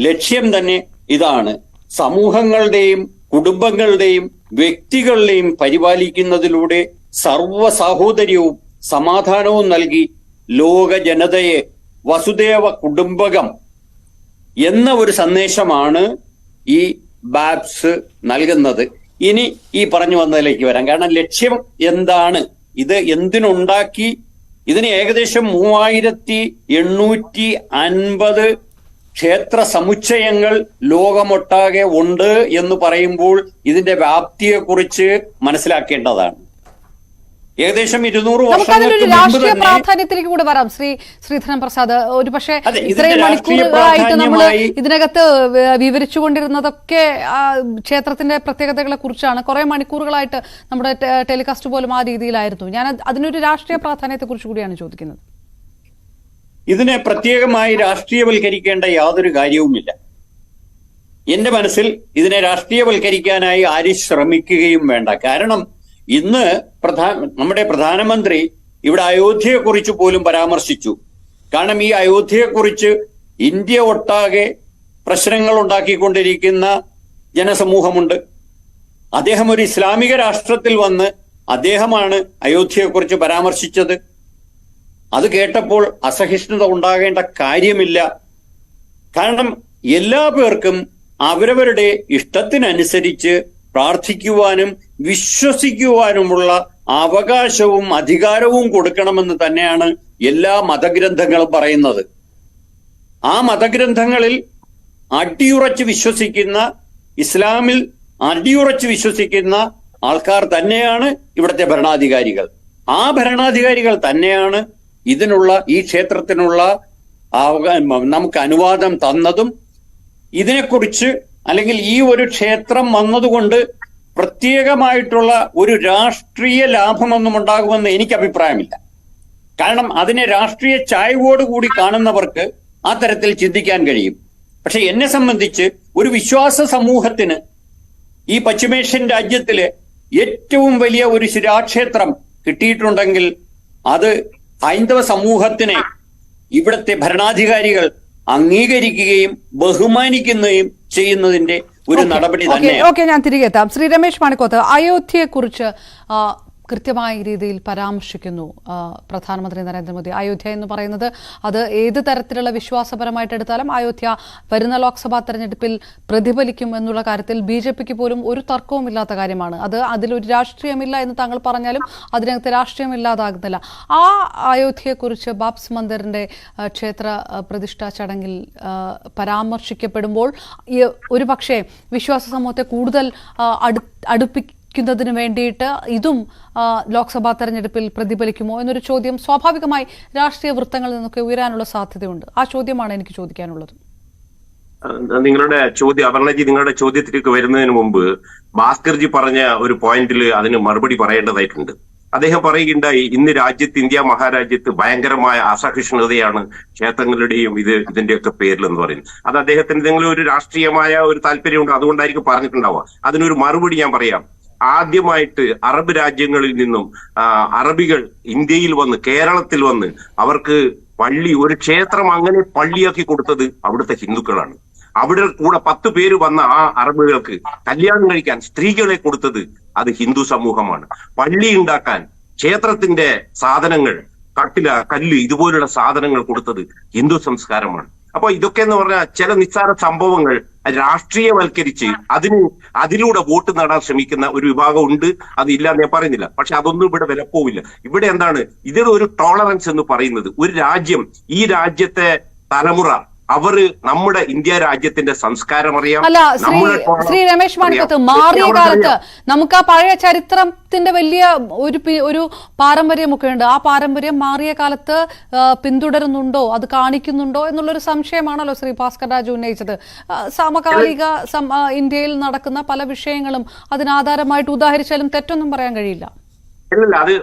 ലക്ഷ്യം തന്നെ ഇതാണ്. സമൂഹങ്ങളുടെയും കുടുംബങ്ങളുടെയും വ്യക്തികളുടെയും പരിപാലിക്കുന്നതിലൂടെ സർവ സാഹോദര്യവും സമാധാനവും നൽകി ലോക ജനതയെ വസുദേവ കുടുംബകം എന്ന ഒരു സന്ദേശമാണ് ഈ ബാബ്സ് നൽകുന്നത്. ഇനി ഈ പറഞ്ഞു വന്നതിലേക്ക് വരാം. കാരണം ലക്ഷ്യം എന്താണ്, ഇത് എന്തിനുണ്ടാക്കി? ഇതിന് ഏകദേശം 3850 ക്ഷേത്ര സമുച്ചയങ്ങൾ ലോകമൊട്ടാകെ ഉണ്ട് എന്ന് പറയുമ്പോൾ ഇതിന്റെ വ്യാപ്തിയെക്കുറിച്ച് മനസ്സിലാക്കേണ്ടതാണ്. ഏകദേശം 200 നമുക്കതിനൊരു രാഷ്ട്രീയ പ്രാധാന്യത്തിലേക്ക് കൂടെ വരാം. ശ്രീധരൻ പ്രസാദ്, ഒരു പക്ഷേ ഇത്രയും മണിക്കൂറുകളായിട്ട് നമ്മൾ ഇതിനകത്ത് വിവരിച്ചുകൊണ്ടിരുന്നതൊക്കെ ക്ഷേത്രത്തിന്റെ പ്രത്യേകതകളെ കുറിച്ചാണ്. കുറെ മണിക്കൂറുകളായിട്ട് നമ്മുടെ ടെലികാസ്റ്റ് പോലും ആ രീതിയിലായിരുന്നു. ഞാൻ അതിനൊരു രാഷ്ട്രീയ പ്രാധാന്യത്തെ കുറിച്ച് കൂടിയാണ് ചോദിക്കുന്നത്. ഇതിനെ പ്രത്യേകമായി രാഷ്ട്രീയവൽക്കരിക്കേണ്ട യാതൊരു കാര്യവുമില്ല. എന്റെ മനസ്സിൽ ഇതിനെ രാഷ്ട്രീയവൽക്കരിക്കാനായി ആരും ശ്രമിക്കുകയും വേണ്ട. കാരണം ഇന്ന് നമ്മുടെ പ്രധാനമന്ത്രി ഇവിടെ അയോധ്യയെക്കുറിച്ച് പോലും പരാമർശിച്ചു. കാരണം ഈ അയോധ്യയെക്കുറിച്ച് ഇന്ത്യ ഒട്ടാകെ പ്രശ്നങ്ങൾ ഉണ്ടാക്കിക്കൊണ്ടിരിക്കുന്ന ജനസമൂഹമുണ്ട്. അദ്ദേഹം ഒരു ഇസ്ലാമിക രാഷ്ട്രത്തിൽ വന്ന് അദ്ദേഹമാണ് അയോധ്യയെക്കുറിച്ച് പരാമർശിച്ചത്. അത് കേട്ടപ്പോൾ അസഹിഷ്ണുത ഉണ്ടാകേണ്ട കാര്യമില്ല. കാരണം എല്ലാ പേർക്കും അവരവരുടെ ഇഷ്ടത്തിനനുസരിച്ച് പ്രാർത്ഥിക്കുവാനും വിശ്വസിക്കുവാനുമുള്ള അവകാശവും അധികാരവും കൊടുക്കണമെന്ന് തന്നെയാണ് എല്ലാ മതഗ്രന്ഥങ്ങളും പറയുന്നത്. ആ മതഗ്രന്ഥങ്ങളിൽ അടിയുറച്ച് വിശ്വസിക്കുന്ന, ഇസ്ലാമിൽ അടിയുറച്ച് വിശ്വസിക്കുന്ന ആൾക്കാർ തന്നെയാണ് ഇവിടുത്തെ ഭരണാധികാരികൾ. ആ ഭരണാധികാരികൾ തന്നെയാണ് ഇതിനുള്ള, ഈ ക്ഷേത്രത്തിനുള്ള നമുക്ക് അനുവാദം തന്നതും. ഇതിനെക്കുറിച്ച് അല്ലെങ്കിൽ ഈ ഒരു ക്ഷേത്രം വന്നതുകൊണ്ട് പ്രത്യേകമായിട്ടുള്ള ഒരു രാഷ്ട്രീയ ലാഭമൊന്നും ഉണ്ടാകുമെന്ന് എനിക്ക് അഭിപ്രായമില്ല. കാരണം അതിനെ രാഷ്ട്രീയ ചായ്വോടുകൂടി കാണുന്നവർക്ക് ആ തരത്തിൽ ചിന്തിക്കാൻ കഴിയും. പക്ഷെ എന്നെ സംബന്ധിച്ച് ഒരു വിശ്വാസ സമൂഹത്തിന് ഈ പശ്ചിമേഷ്യൻ രാജ്യത്തിലെ ഏറ്റവും വലിയ ഒരു ശിലാക്ഷേത്രം കിട്ടിയിട്ടുണ്ടെങ്കിൽ അത് ഹൈന്ദവ സമൂഹത്തിനെ ഇവിടുത്തെ ഭരണാധികാരികൾ അംഗീകരിക്കുകയും ബഹുമാനിക്കുകയും ചെയ്യുന്നതിന്റെ ഒരു നടപടി തന്നെ. ഞാൻ തിരികെ എത്താം. ശ്രീ രമേശ് മാണിക്കോത്ത്, അയോധ്യയെക്കുറിച്ച് കൃത്യമായ രീതിയിൽ പരാമർശിക്കുന്നു പ്രധാനമന്ത്രി നരേന്ദ്രമോദി. അയോധ്യ എന്ന് പറയുന്നത് അത് ഏത് തരത്തിലുള്ള വിശ്വാസപരമായിട്ട് എടുത്താലും അയോധ്യ വരുന്ന ലോക്സഭാ തെരഞ്ഞെടുപ്പിൽ പ്രതിഫലിക്കും എന്നുള്ള കാര്യത്തിൽ BJPക്ക് പോലും ഒരു തർക്കവുമില്ലാത്ത കാര്യമാണ്. അതിലൊരു രാഷ്ട്രീയമില്ല എന്ന് താങ്കൾ പറഞ്ഞാലും അതിനകത്ത് രാഷ്ട്രീയമില്ലാതാകുന്നില്ല. ആ അയോധ്യയെക്കുറിച്ച് ബാബ്സ് മന്ദിറിന്റെ ക്ഷേത്ര പ്രതിഷ്ഠാ ചടങ്ങിൽ പരാമർശിക്കപ്പെടുമ്പോൾ ഒരു പക്ഷേ വിശ്വാസ സമൂഹത്തെ കൂടുതൽ അടുപ്പിക്കുന്നതിന് വേണ്ടിയിട്ട് ഇതും ലോക്സഭാ തെരഞ്ഞെടുപ്പിൽ പ്രതിഫലിക്കുമോ എന്നൊരു ചോദ്യം സ്വാഭാവികമായി രാഷ്ട്രീയ വൃത്തങ്ങളിൽ നിന്നൊക്കെ ഉയരാനുള്ള സാധ്യതയുണ്ട്. ആ ചോദ്യമാണ് എനിക്ക് ചോദിക്കാനുള്ളത്. നിങ്ങളുടെ ചോദ്യം, അപർണജി, നിങ്ങളുടെ ചോദ്യത്തിലേക്ക് വരുന്നതിന് മുമ്പ് ഭാസ്കർജി പറഞ്ഞ ഒരു പോയിന്റിൽ അതിന് മറുപടി പറയേണ്ടതായിട്ടുണ്ട്. അദ്ദേഹം പറയുകയുണ്ടായി, ഇന്ന് രാജ്യത്ത്, ഇന്ത്യ മഹാരാജ്യത്ത് ഭയങ്കരമായ അസഹിഷ്ണുതയാണ് ക്ഷേത്രങ്ങളുടെയും ഇതിന്റെയൊക്കെ പേരിൽ എന്ന് പറയുന്നത്. അത് അദ്ദേഹത്തിന് എന്തെങ്കിലും ഒരു രാഷ്ട്രീയമായ ഒരു താല്പര്യമുണ്ട്, അതുകൊണ്ടായിരിക്കും പറഞ്ഞിട്ടുണ്ടാവുക. അതിനൊരു മറുപടി ഞാൻ പറയാം. ആദ്യമായിട്ട് അറബ് രാജ്യങ്ങളിൽ നിന്നും അറബികൾ ഇന്ത്യയിൽ വന്ന്, കേരളത്തിൽ വന്ന് അവർക്ക് പള്ളി, ഒരു ക്ഷേത്രം അങ്ങനെ പള്ളിയാക്കി കൊടുത്തത് അവിടുത്തെ ഹിന്ദുക്കളാണ്. അവിടെ കൂടെ 10 പേര് വന്ന ആ അറബികൾക്ക് കല്യാണം കഴിക്കാൻ സ്ത്രീകളെ കൊടുത്തത് അത് ഹിന്ദു സമൂഹമാണ്. പള്ളി ഉണ്ടാക്കാൻ ക്ഷേത്രത്തിന്റെ സാധനങ്ങൾ, കട്ടില, കല്ല്, ഇതുപോലുള്ള സാധനങ്ങൾ കൊടുത്തത് ഹിന്ദു സംസ്കാരമാണ്. അപ്പൊ ഇതൊക്കെ എന്ന് പറഞ്ഞാൽ ചില നിസ്സാര സംഭവങ്ങൾ രാഷ്ട്രീയവൽക്കരിച്ച് അതിലൂടെ വോട്ട് നേടാൻ ശ്രമിക്കുന്ന ഒരു വിഭാഗം ഉണ്ട്. അത് ഇല്ലാന്ന് ഞാൻ പറയുന്നില്ല. പക്ഷെ അതൊന്നും ഇവിടെ വിലപ്പോവില്ല. ഇവിടെ എന്താണ് ഇതിൽ ഒരു ടോളറൻസ് എന്ന് പറയുന്നത്? ഒരു രാജ്യം, ഈ രാജ്യത്തെ തലമുറ, അവര് നമ്മുടെ ഇന്ത്യ രാജ്യത്തിന്റെ സംസ്കാരം അറിയാം. അല്ല, ശ്രീ രമേശ് മാണിക്കത്ത്, മാറിയ കാലത്ത് നമുക്ക് ആ പഴയ ചരിത്രത്തിന്റെ വലിയ ഒരു പാരമ്പര്യമൊക്കെ ഉണ്ട്. ആ പാരമ്പര്യം മാറിയ കാലത്ത് പിന്തുടരുന്നുണ്ടോ, അത് കാണിക്കുന്നുണ്ടോ എന്നുള്ളൊരു സംശയമാണല്ലോ ശ്രീ ഭാസ്കർ രാജ് ഉന്നയിച്ചത്. സമകാലിക ഇന്ത്യയിൽ നടക്കുന്ന പല വിഷയങ്ങളും അതിനാധാരമായിട്ട് ഉദാഹരിച്ചാലും തെറ്റൊന്നും പറയാൻ കഴിയില്ല. അല്ലല്ല,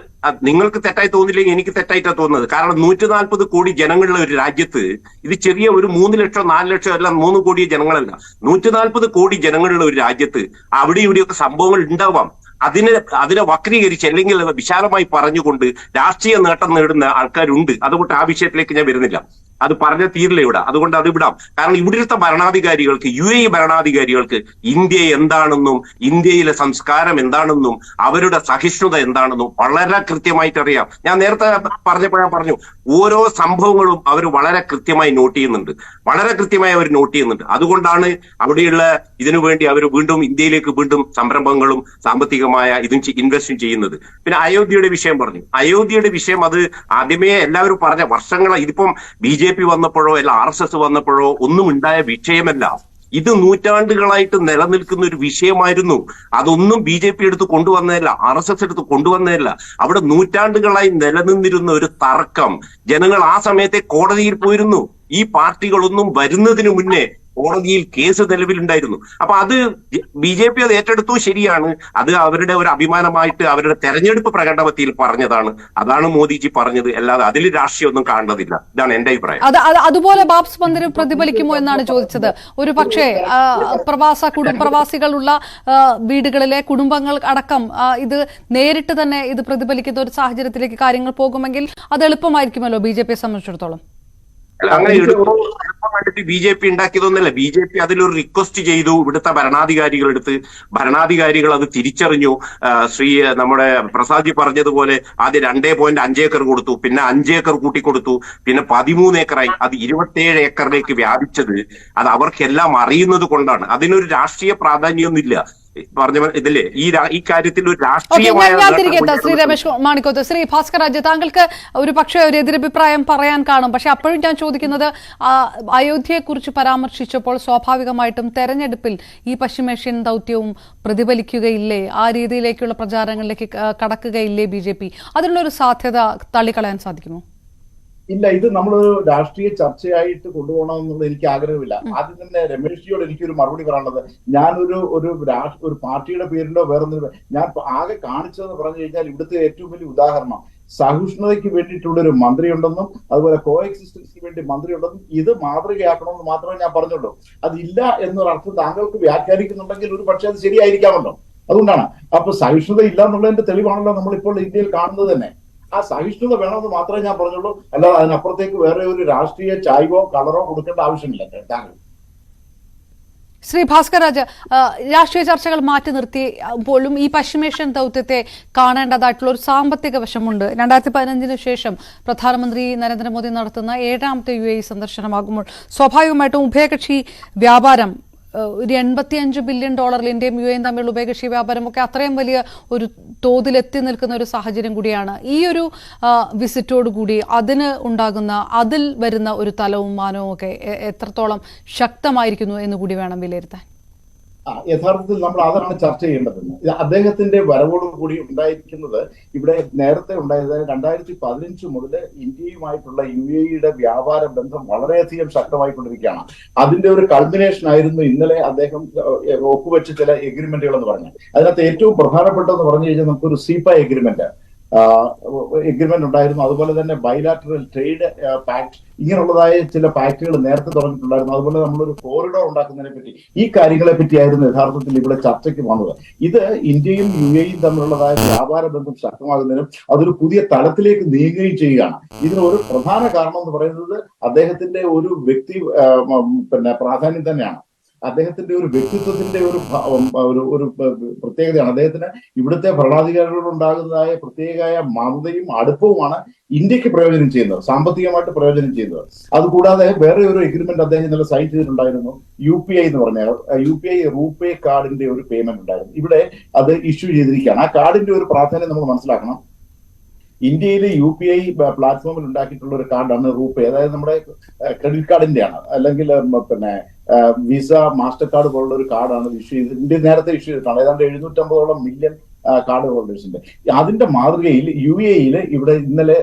അത് നിങ്ങൾക്ക് തെറ്റായി തോന്നില്ലെങ്കിൽ എനിക്ക് തെറ്റായിട്ടാണ് തോന്നുന്നത്. കാരണം 140 കോടി ജനങ്ങളുള്ള ഒരു രാജ്യത്ത് ഇത് ചെറിയ ഒരു 3 ലക്ഷം 4 ലക്ഷം അല്ല 3 കോടി ജനങ്ങളല്ല, 140 കോടി ജനങ്ങളുള്ള ഒരു രാജ്യത്ത് അവിടെ ഇവിടെയൊക്കെ സംഭവങ്ങൾ ഉണ്ടാവാം. അതിനെ വക്രീകരിച്ച് അല്ലെങ്കിൽ വിശാലമായി പറഞ്ഞുകൊണ്ട് രാഷ്ട്രീയ നേട്ടം നേടുന്ന ആൾക്കാരുണ്ട്. അതുകൊണ്ട് ആ വിഷയത്തിലേക്ക് ഞാൻ വരുന്നില്ല, അത് പറഞ്ഞ തീരില്ല ഇവിടെ. അതുകൊണ്ട് അത് വിടാം. കാരണം ഇവിടുത്തെ ഭരണാധികാരികൾക്ക്, UAE ഭരണാധികാരികൾക്ക് ഇന്ത്യ എന്താണെന്നും ഇന്ത്യയിലെ സംസ്കാരം എന്താണെന്നും അവരുടെ സഹിഷ്ണുത എന്താണെന്നും വളരെ കൃത്യമായിട്ട് അറിയാം. ഞാൻ നേരത്തെ പറഞ്ഞപ്പോഴാണ് പറഞ്ഞു, ഓരോ സംഭവങ്ങളും അവർ വളരെ കൃത്യമായി നോട്ട് ചെയ്യുന്നുണ്ട്, വളരെ കൃത്യമായി അവർ നോട്ട് ചെയ്യുന്നുണ്ട്. അതുകൊണ്ടാണ് അവിടെയുള്ള ഇതിനു വേണ്ടി അവർ വീണ്ടും ഇന്ത്യയിലേക്ക് വീണ്ടും സംരംഭങ്ങളും സാമ്പത്തികമായ ഇതും ഇൻവെസ്റ്റും ചെയ്യുന്നത്. പിന്നെ അയോധ്യയുടെ വിഷയം പറഞ്ഞു. അയോധ്യയുടെ വിഷയം അത് ആദ്യമേ എല്ലാവരും പറഞ്ഞ വർഷങ്ങളായി, ഇതിപ്പം BJP വന്നപ്പോഴോ അല്ല RSS വന്നപ്പോഴോ ഒന്നും ഉണ്ടായ വിഷയമല്ല. ഇത് നൂറ്റാണ്ടുകളായിട്ട് നിലനിൽക്കുന്ന ഒരു വിഷയമായിരുന്നു. അതൊന്നും BJP എടുത്ത് കൊണ്ടുവന്നതല്ല, RSS എടുത്ത് കൊണ്ടുവന്നതല്ല. അവിടെ നൂറ്റാണ്ടുകളായി നിലനിന്നിരുന്ന ഒരു തർക്കം. ജനങ്ങൾ ആ സമയത്തെ കോടതിയിൽ പോയിരുന്നു. ഈ പാർട്ടികളൊന്നും വരുന്നതിന് മുന്നേ കോടതിയിൽ കേസ് നിലവിലുണ്ടായിരുന്നു. അപ്പൊ അത് BJP അത് ഏറ്റെടുത്തു, ശരിയാണ്. അത് അവരുടെ ഒരു അഭിമാനമായിട്ട് അവരുടെ തെരഞ്ഞെടുപ്പ് പ്രകടനത്തിൽ പറഞ്ഞതാണ്. അതാണ് മോദിജി പറഞ്ഞത്, അല്ലാതെ അതിൽ രാഷ്ട്രീയമൊന്നും കാണേണ്ടതില്ല. ഇതാണ് എന്റെ അഭിപ്രായം. അതുപോലെ ബാബ്സ് മന്ദിരം പ്രതിഫലിക്കുമോ എന്നാണ് ചോദിച്ചത്. ഒരു പക്ഷേ പ്രവാസികളുള്ള വീടുകളിലെ കുടുംബങ്ങൾ അടക്കം ഇത് നേരിട്ട് തന്നെ ഇത് പ്രതിഫലിക്കുന്ന ഒരു സാഹചര്യത്തിലേക്ക് കാര്യങ്ങൾ പോകുമെങ്കിൽ അത് എളുപ്പമായിരിക്കുമല്ലോ BJPയെ സംബന്ധിച്ചിടത്തോളം. അങ്ങനെ എളുപ്പം കണ്ടിട്ട് BJP ഉണ്ടാക്കിയതൊന്നല്ല. BJP അതിലൊരു റിക്വസ്റ്റ് ചെയ്തു ഇവിടുത്തെ ഭരണാധികാരികൾ അത് തിരിച്ചറിഞ്ഞു. നമ്മുടെ പ്രസാദ്ജി പറഞ്ഞതുപോലെ ആദ്യം 2.5 ഏക്കർ കൊടുത്തു, പിന്നെ 5 ഏക്കർ കൂട്ടിക്കൊടുത്തു, പിന്നെ 13 ഏക്കറായി. അത് 27 ഏക്കറിലേക്ക് വ്യാപിച്ചത് അത് അവർക്കെല്ലാം അറിയുന്നത് കൊണ്ടാണ്. അതിനൊരു രാഷ്ട്രീയ പ്രാധാന്യമൊന്നുമില്ല. പറഞ്ഞ ഇതില്ലേ ഈ കാര്യത്തിൽ ഒരു രാഷ്ട്രീയമായ ശ്രീ രമേശ് മാണിക്കോത്ത്, ശ്രീ ഭാസ്കർ രാജ്, താങ്കൾക്ക് ഒരു പക്ഷേ ഒരു എതിരഭിപ്രായം പറയാൻ കാണും. പക്ഷെ അപ്പോഴും ഞാൻ ചോദിക്കുന്നത്, അയോധ്യയെക്കുറിച്ച് പരാമർശിച്ചപ്പോൾ സ്വാഭാവികമായിട്ടും തെരഞ്ഞെടുപ്പിൽ ഈ പശ്ചിമേഷ്യൻ ദൗത്യവും പ്രതിഫലിക്കുകയില്ലേ? ആ രീതിയിലേക്കുള്ള പ്രചാരണങ്ങളിലേക്ക് കടക്കുകയില്ലേ BJP? അതിനുള്ളൊരു സാധ്യത തള്ളിക്കളയാൻ സാധിക്കുമോ? ഇല്ല, ഇത് നമ്മളൊരു രാഷ്ട്രീയ ചർച്ചയായിട്ട് കൊണ്ടുപോകണമെന്നുള്ളത് എനിക്ക് ആഗ്രഹമില്ല. ആദ്യം തന്നെ രമേഷ്ജിയോട് എനിക്കൊരു മറുപടി പറയാനുള്ളത്, ഞാനൊരു ഒരു പാർട്ടിയുടെ പേരിലോ വേറൊന്നും ഞാൻ ആകെ കാണിച്ചതെന്ന് പറഞ്ഞു കഴിഞ്ഞാൽ ഇവിടുത്തെ ഏറ്റവും വലിയ ഉദാഹരണം സഹിഷ്ണുതയ്ക്ക് വേണ്ടിയിട്ടുള്ള ഒരു മന്ത്രി ഉണ്ടെന്നും അതുപോലെ കോ എക്സിസ്റ്റൻസിന് വേണ്ടി മന്ത്രി ഉണ്ടെന്നും ഇത് മാതൃകയാക്കണമെന്ന് മാത്രമേ ഞാൻ പറഞ്ഞുള്ളൂ. അതില്ല എന്നൊരർത്ഥം താങ്കൾക്ക് വ്യാഖ്യാനിക്കുന്നുണ്ടെങ്കിൽ ഒരു പക്ഷേ അത് ശരിയായിരിക്കാമല്ലോ. അതുകൊണ്ടാണ് അപ്പൊ സഹിഷ്ണുത ഇല്ല എന്നുള്ളതിന്റെ തെളിവാണല്ലോ നമ്മളിപ്പോൾ ഇന്ത്യയിൽ കാണുന്നത് തന്നെ. ആ സഹിഷ്ണുത വേണമെന്ന് മാത്രമേ ഞാൻ പറഞ്ഞുള്ളൂ, അല്ലാതെ അതിനപ്പുറത്തേക്ക് വേറെ ഒരു രാഷ്ട്രീയ ചായ്വോ കളറോ കൊടുക്കേണ്ട ആവശ്യമില്ല. താങ്കൾ ശ്രീ ഭാസ്കർ രാജ്, രാഷ്ട്രീയ ചർച്ചകൾ മാറ്റി നിർത്തി പോലും ഈ പശ്ചിമേഷ്യൻ ദൗത്യത്തെ കാണേണ്ടതായിട്ടുള്ള ഒരു സാമ്പത്തിക വശമുണ്ട്. 2015 ശേഷം പ്രധാനമന്ത്രി നരേന്ദ്രമോദി നടത്തുന്ന 7ാമത്തെ UAE സന്ദർശനമാകുമ്പോൾ സ്വാഭാവികമായിട്ടും ഉഭയകക്ഷി വ്യാപാരം ഒരു $85 ബില്യൺ ഇന്ത്യയും UAE തമ്മിലുള്ള ഉഭയകക്ഷി വ്യാപാരമൊക്കെ അത്രയും വലിയ ഒരു തോതിലെത്തി നിൽക്കുന്ന ഒരു സാഹചര്യം കൂടിയാണ്. ഈ ഒരു വിസിറ്റോടുകൂടി അതിൽ വരുന്ന ഒരു തലവും മാനവും ഒക്കെ എത്രത്തോളം ശക്തമായിരിക്കുന്നു എന്ന് കൂടി വേണം വിലയിരുത്താൻ. യഥാർത്ഥത്തിൽ നമ്മൾ അതാണ് ചർച്ച ചെയ്യേണ്ടതെന്ന്. അദ്ദേഹത്തിന്റെ വരവോടുകൂടി ഉണ്ടായിരിക്കുന്നത് ഇവിടെ നേരത്തെ ഉണ്ടായത് 2015 മുതൽ ഇന്ത്യയുമായിട്ടുള്ള UAEയുടെ വ്യാപാര ബന്ധം വളരെയധികം ശക്തമായിക്കൊണ്ടിരിക്കുകയാണ്. അതിന്റെ ഒരു കൾമിനേഷൻ ആയിരുന്നു ഇന്നലെ അദ്ദേഹം ഒപ്പുവെച്ച ചില എഗ്രിമെന്റുകൾ എന്ന് പറഞ്ഞാൽ. അതിനകത്ത് ഏറ്റവും പ്രധാനപ്പെട്ടതെന്ന് പറഞ്ഞു കഴിഞ്ഞാൽ നമുക്കൊരു CEPA എഗ്രിമെന്റ് ഉണ്ടായിരുന്നു. അതുപോലെ തന്നെ ബൈലാറ്ററൽ ട്രേഡ് പാക്ട്, ഇങ്ങനെയുള്ളതായ ചില പാക്ടുകൾ നേരത്തെ തുടങ്ങിയിട്ടുണ്ടായിരുന്നു. അതുപോലെ നമ്മളൊരു കോറിഡോർ ഉണ്ടാക്കുന്നതിനെ പറ്റി, ഈ കാര്യങ്ങളെ പറ്റിയായിരുന്നു യഥാർത്ഥത്തിൽ ഇവിടെ ചർച്ചയ്ക്ക് വന്നത്. ഇത് ഇന്ത്യയും UAEയും തമ്മിലുള്ളതായ വ്യാപാര ബന്ധം ശക്തമാകുന്നതിനും അതൊരു പുതിയ തലത്തിലേക്ക് നീങ്ങുകയും ചെയ്യുകയാണ്. ഇതിനൊരു പ്രധാന കാരണം എന്ന് പറയുന്നത് അദ്ദേഹത്തിന്റെ ഒരു വ്യക്തി പ്രാധാന്യം തന്നെയാണ്. അദ്ദേഹത്തിന്റെ ഒരു വ്യക്തിത്വത്തിന്റെ ഒരു പ്രത്യേകതയാണ്. അദ്ദേഹത്തിന് ഇവിടുത്തെ ഭരണാധികാരികളോട് ഉണ്ടാകുന്നതായ പ്രത്യേകമായ മമതയും അടുപ്പവുമാണ് ഇന്ത്യക്ക് പ്രയോജനം ചെയ്യുന്നത്, സാമ്പത്തികമായിട്ട് പ്രയോജനം ചെയ്യുന്നത്. അതുകൂടാതെ വേറെ ഒരു എഗ്രിമെന്റ് അദ്ദേഹം ഇന്നലെ സൈൻ ചെയ്തിട്ടുണ്ടായിരുന്നു. UPI എന്ന് പറഞ്ഞാൽ UPI റൂപേ കാർഡിന്റെ ഒരു പേയ്മെന്റ് ഉണ്ടായിരുന്നു. ഇവിടെ അത് ഇഷ്യൂ ചെയ്തിരിക്കുകയാണ്. ആ കാർഡിന്റെ ഒരു പ്രാധാന്യം നമ്മൾ മനസ്സിലാക്കണം. ഇന്ത്യയിലെ UPI പ്ലാറ്റ്ഫോമിൽ ഉണ്ടാക്കിയിട്ടുള്ള ഒരു കാർഡാണ് റൂപേ. അതായത് നമ്മുടെ ക്രെഡിറ്റ് കാർഡിന്റെയാണ്, അല്ലെങ്കിൽ വിസ മാസ്റ്റർ കാർഡ് പോലുള്ള ഒരു കാർഡാണ് ഇഷ്യൂ ചെയ്ത് ഇന്ത്യ നേരത്തെ ഇഷ്യൂ ചെയ്തിട്ടാണ്. ഏതാണ്ട് 750 മില്യൺ കാർഡ് ഹോൾഡേഴ്സിന്റെ. അതിന്റെ മാതൃകയിൽ UAE ഇവിടെ ഇന്നലെ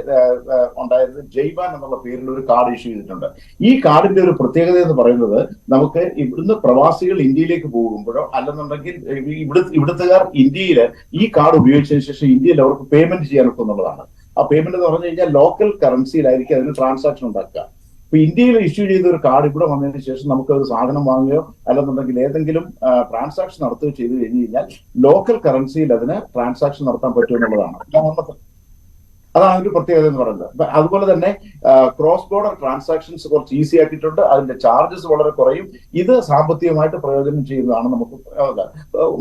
ഉണ്ടായിരുന്ന ജയ്ബാൻ എന്നുള്ള പേരിൽ ഒരു കാർഡ് ഇഷ്യൂ ചെയ്തിട്ടുണ്ട്. ഈ കാർഡിന്റെ ഒരു പ്രത്യേകത എന്ന് പറയുന്നത്, നമുക്ക് ഇവിടുന്ന് പ്രവാസികൾ ഇന്ത്യയിലേക്ക് പോകുമ്പോഴോ അല്ലെന്നുണ്ടെങ്കിൽ ഇവിടുത്തുകാർ ഇന്ത്യയിൽ ഈ കാർഡ് ഉപയോഗിച്ചതിന് ശേഷം ഇന്ത്യയിൽ അവർക്ക് പേയ്മെന്റ് ചെയ്യാനൊക്കെ എന്നുള്ളതാണ്. ആ പേയ്മെന്റ് എന്ന് പറഞ്ഞു കഴിഞ്ഞാൽ ലോക്കൽ കറൻസിയിലായിരിക്കും അതിന് ട്രാൻസാക്ഷൻ ഉണ്ടാക്കുക. ഇപ്പൊ ഇന്ത്യയിൽ ഇഷ്യൂ ചെയ്ത ഒരു കാർഡ് ഇവിടെ വന്നതിന് ശേഷം നമുക്ക് ഒരു സാധനം വാങ്ങുകയോ അല്ലെന്നുണ്ടെങ്കിൽ ഏതെങ്കിലും ട്രാൻസാക്ഷൻ നടത്തുകയോ ചെയ്തു കഴിഞ്ഞു കഴിഞ്ഞാൽ ലോക്കൽ കറൻസിയിൽ അതിന് ട്രാൻസാക്ഷൻ നടത്താൻ പറ്റുമെന്നുള്ളതാണ്. അതാണ് ഒരു പ്രത്യേകത എന്ന് പറയുന്നത്. അതുപോലെ തന്നെ ക്രോസ് ബോർഡർ ട്രാൻസാക്ഷൻസ് കുറച്ച് ഈസി ആക്കിയിട്ടുണ്ട്. അതിന്റെ ചാർജസ് വളരെ കുറയും. ഇത് സാമ്പത്തികമായിട്ട് പ്രയോജനം ചെയ്യുന്നതാണ് നമുക്ക്.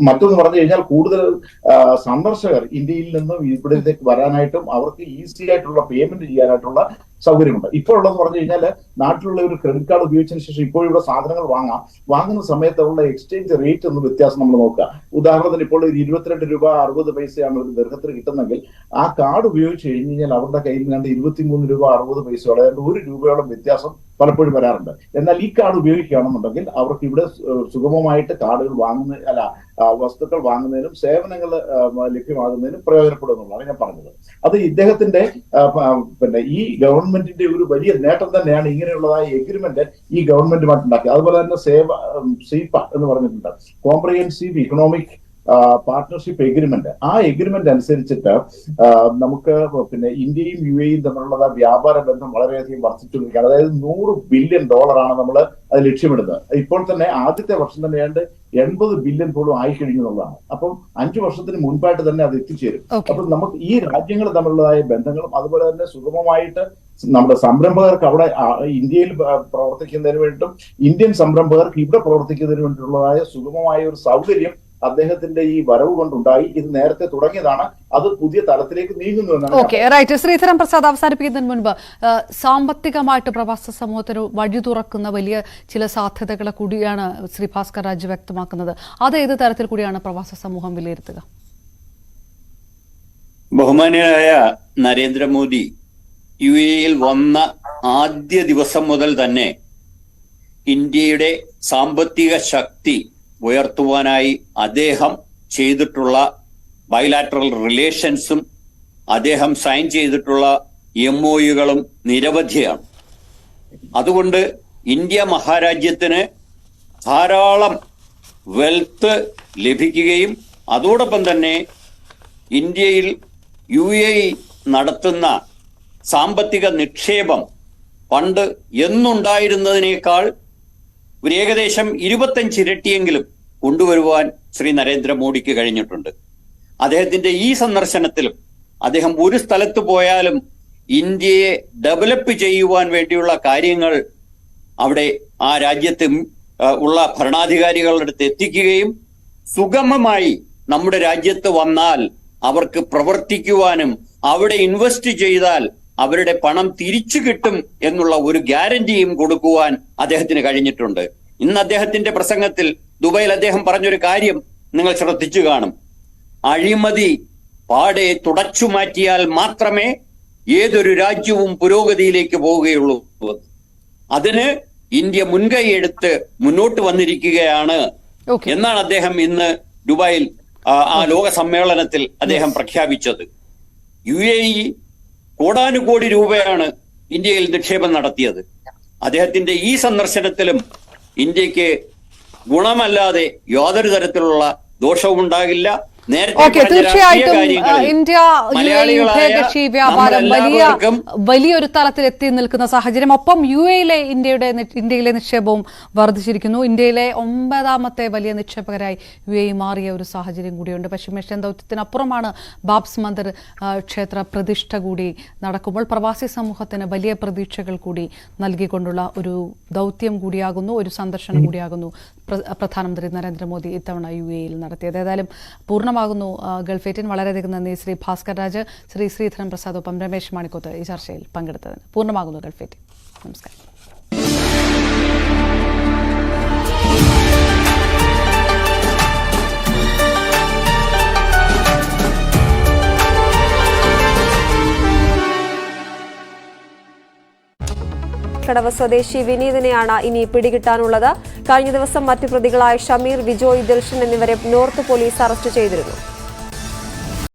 മറ്റൊന്ന് പറഞ്ഞു കഴിഞ്ഞാൽ കൂടുതൽ സന്ദർശകർ ഇന്ത്യയിൽ നിന്നും ഇവിടത്തേക്ക് വരാനായിട്ടും അവർക്ക് ഈസി ആയിട്ടുള്ള പേയ്മെന്റ് ചെയ്യാനായിട്ടുള്ള സൗകര്യമുണ്ട്. ഇപ്പോൾ ഉള്ളതെന്ന് പറഞ്ഞു കഴിഞ്ഞാൽ നാട്ടിലുള്ള ഒരു ക്രെഡിറ്റ് കാർഡ് ഉപയോഗിച്ചതിന് ശേഷം ഇപ്പോൾ ഇവിടെ സാധനങ്ങൾ വാങ്ങുന്ന സമയത്തുള്ള എക്സ്ചേഞ്ച് റേറ്റ് ഒന്ന് വ്യത്യാസം നമ്മൾ നോക്കുക. ഉദാഹരണത്തിന് ഇപ്പോൾ ഒരു 22 രൂപ 60 പൈസയാണ് ഒരു ദീർഘത്തിന് കിട്ടുന്നെങ്കിൽ ആ കാർഡ് ഉപയോഗിച്ച് കഴിഞ്ഞ് കഴിഞ്ഞാൽ അവരുടെ കയ്യിൽ നിന്ന് 23 രൂപ 60 പൈസയോളം, അതായത് 1 രൂപയോളം വ്യത്യാസം പലപ്പോഴും വരാറുണ്ട്. എന്നാൽ ഈ കാർഡ് ഉപയോഗിക്കുകയാണെന്നുണ്ടെങ്കിൽ അവർക്ക് ഇവിടെ സുഗമമായിട്ട് കാർഡുകൾ വസ്തുക്കൾ വാങ്ങുന്നതിനും സേവനങ്ങൾ ലഭ്യമാകുന്നതിനും പ്രയോജനപ്പെടുമെന്നുള്ളതാണ് ഞാൻ പറഞ്ഞത്. അത് ഇദ്ദേഹത്തിന്റെ ഈ ഗവൺമെന്റിന്റെ ഒരു വലിയ നേട്ടം തന്നെയാണ് ഇങ്ങനെയുള്ളതായ എഗ്രിമെന്റ് ഈ ഗവൺമെന്റുമായിട്ട് ഉണ്ടാക്കിയത്. അതുപോലെ തന്നെ സീപ എന്ന് പറഞ്ഞിട്ടുണ്ട്, കോംപ്രിഹെൻസീവ് ഇക്കണോമിക് പാർട്ട്ണർഷിപ്പ് എഗ്രിമെന്റ്. ആ എഗ്രിമെന്റ് അനുസരിച്ചിട്ട് നമുക്ക് ഇന്ത്യയും UAE തമ്മിലുള്ള വ്യാപാര ബന്ധം വളരെയധികം വർദ്ധിച്ചുകൊണ്ടിരിക്കുകയാണ്. അതായത് $100 ബില്യൺ നമ്മൾ അത് ലക്ഷ്യമിടുന്നത്. ഇപ്പോൾ തന്നെ ആദ്യത്തെ വർഷം തന്നെ ഏതാണ്ട് 80 ബില്യൺ പോലും ആയി കഴിഞ്ഞു എന്നുള്ളതാണ്. അപ്പം 5 വർഷത്തിന് മുൻപായിട്ട് തന്നെ അത് എത്തിച്ചേരും. അപ്പം നമുക്ക് ഈ രാജ്യങ്ങൾ തമ്മിലുള്ളതായ ബന്ധങ്ങളും അതുപോലെ തന്നെ സുഗമമായിട്ട് നമ്മുടെ സംരംഭകർക്ക് അവിടെ ഇന്ത്യയിൽ പ്രവർത്തിക്കുന്നതിന് വേണ്ടിയിട്ടും ഇന്ത്യൻ സംരംഭകർക്ക് ഇവിടെ പ്രവർത്തിക്കുന്നതിന് വേണ്ടിയിട്ടുള്ളതായ സുഗമമായ ഒരു സൗകര്യം അദ്ദേഹത്തിന്റെ ഈ വരവ് കൊണ്ടുണ്ടായി. ഇത് നേരത്തെ തുടങ്ങിയതാണ്, അത് പുതിയ തലത്തിലേക്ക് നീങ്ങുന്നു എന്നാണ്. Okay, right. ശ്രീധരൻ പ്രസാദ്, അവസാനിപ്പിക്കുന്നതിന് മുൻപ് സാമ്പത്തികമായിട്ട് പ്രവാസ സമൂഹത്തിന് വഴി തുറക്കുന്ന വലിയ ചില സാധ്യതകളെ കൂടിയാണ് ശ്രീ ഭാസ്കർ രാജ് വ്യക്തമാക്കുന്നത്. അത് ഏത് തരത്തിൽ കൂടിയാണ് പ്രവാസ സമൂഹം വിലയിരുത്തുക? ബഹുമാന്യനായ നരേന്ദ്രമോദി UAE വന്ന ആദ്യ ദിവസം മുതൽ തന്നെ ഇന്ത്യയുടെ സാമ്പത്തിക ശക്തി ഉയർത്തുവാനായി അദ്ദേഹം ചെയ്തിട്ടുള്ള ബൈലാറ്ററൽ റിലേഷൻസും അദ്ദേഹം സൈൻ ചെയ്തിട്ടുള്ള MOUകളും നിരവധിയാണ്. അതുകൊണ്ട് ഇന്ത്യ മഹാരാജ്യത്തിന് ധാരാളം വെൽത്ത് ലഭിക്കുകയും അതോടൊപ്പം തന്നെ ഇന്ത്യയിൽ UAE നടത്തുന്ന സാമ്പത്തിക നിക്ഷേപം പണ്ട് എന്നുണ്ടായിരുന്നതിനേക്കാൾ ഒരു ഏകദേശം 25 ഇരട്ടിയെങ്കിലും കൊണ്ടുവരുവാൻ ശ്രീ നരേന്ദ്രമോദിക്ക് കഴിഞ്ഞിട്ടുണ്ട്. അദ്ദേഹത്തിന്റെ ഈ സന്ദർശനത്തിലും അദ്ദേഹം ഒരു സ്ഥലത്ത് പോയാലും ഇന്ത്യയെ ഡെവലപ്പ് ചെയ്യുവാൻ വേണ്ടിയുള്ള കാര്യങ്ങൾ അവിടെ ആ രാജ്യത്ത് ഉള്ള ഭരണാധികാരികളുടെ അടുത്ത് എത്തിക്കുകയും സുഗമമായി നമ്മുടെ രാജ്യത്ത് വന്നാൽ അവർക്ക് പ്രവർത്തിക്കുവാനും അവിടെ ഇൻവെസ്റ്റ് ചെയ്താൽ അവരുടെ പണം തിരിച്ചു കിട്ടും എന്നുള്ള ഒരു ഗ്യാരണ്ടിയും കൊടുക്കുവാൻ അദ്ദേഹത്തിന് കഴിഞ്ഞിട്ടുണ്ട്. ഇന്ന് അദ്ദേഹത്തിന്റെ പ്രസംഗത്തിൽ ദുബൈയിൽ അദ്ദേഹം പറഞ്ഞൊരു കാര്യം നിങ്ങൾ ശ്രദ്ധിച്ചു കാണും. അഴിമതി പാടെ തുടച്ചു മാറ്റിയാൽ മാത്രമേ ഏതൊരു രാജ്യവും പുരോഗതിയിലേക്ക് പോവുകയുള്ളൂ. അതിന് ഇന്ത്യ മുൻകൈ എടുത്ത് മുന്നോട്ട് വന്നിരിക്കുകയാണ് എന്നാണ് അദ്ദേഹം ഇന്ന് ദുബായിൽ ആ ലോക സമ്മേളനത്തിൽ അദ്ദേഹം പ്രഖ്യാപിച്ചത്. UAE കോടാനുകോടി രൂപയാണ് ഇന്ത്യയിൽ നിക്ഷേപം നടത്തിയത്. അദ്ദേഹത്തിന്റെ ഈ സന്ദർശനത്തിലും ഇന്ത്യക്ക് ഗുണമല്ലാതെ യാതൊരു തരത്തിലുള്ള ദോഷവും ഉണ്ടാകില്ല. തീർച്ചയായിട്ടും ഇന്ത്യ UAE ഉഭയകക്ഷി വ്യാപാരം വലിയൊരു തലത്തിൽ എത്തി നിൽക്കുന്ന സാഹചര്യം. ഒപ്പം ഇന്ത്യയിലെ നിക്ഷേപവും വർദ്ധിച്ചിരിക്കുന്നു. ഇന്ത്യയിലെ 9ാമത്തെ വലിയ നിക്ഷേപകരായി UAE മാറിയ ഒരു സാഹചര്യം കൂടിയുണ്ട്. പശ്ചിമേഷ്യൻ ദൗത്യത്തിനപ്പുറമാണ് ബാബ്സ് മന്ദിർ ക്ഷേത്ര പ്രതിഷ്ഠ കൂടി നടക്കുമ്പോൾ പ്രവാസി സമൂഹത്തിന് വലിയ പ്രതീക്ഷകൾ കൂടി നൽകിക്കൊണ്ടുള്ള ഒരു ദൗത്യം കൂടിയാകുന്നു, ഒരു സന്ദർശനം കൂടിയാകുന്നു പ്രധാനമന്ത്രി നരേന്ദ്രമോദി ഇത്തവണ UAE നടത്തിയത്. ഏതായാലും പൂർണ്ണമാകുന്നു ഗൾഫ് 18. വളരെയധികം നന്ദി ശ്രീ ഭാസ്കർ രാജ്, ശ്രീ ശ്രീധരൻ പ്രസാദ്, ഒപ്പം രമേശ് മാണിക്കോത്ത് ഈ ചർച്ചയിൽ പങ്കെടുത്തതിന്. പൂർണ്ണമാകുന്നു ഗൾഫ് 18. നമസ്കാരം. കടവ സ്വദേശി വിനീതിനെയാണ് ഇനി പിടികിട്ടാനുള്ളത്. കഴിഞ്ഞ ദിവസം മറ്റു പ്രതികളായ ഷമീർ, വിജോയ്, ദിൽഷൻ എന്നിവരെ നോർത്ത് പോലീസ് അറസ്റ്റ് ചെയ്തിരുന്നു.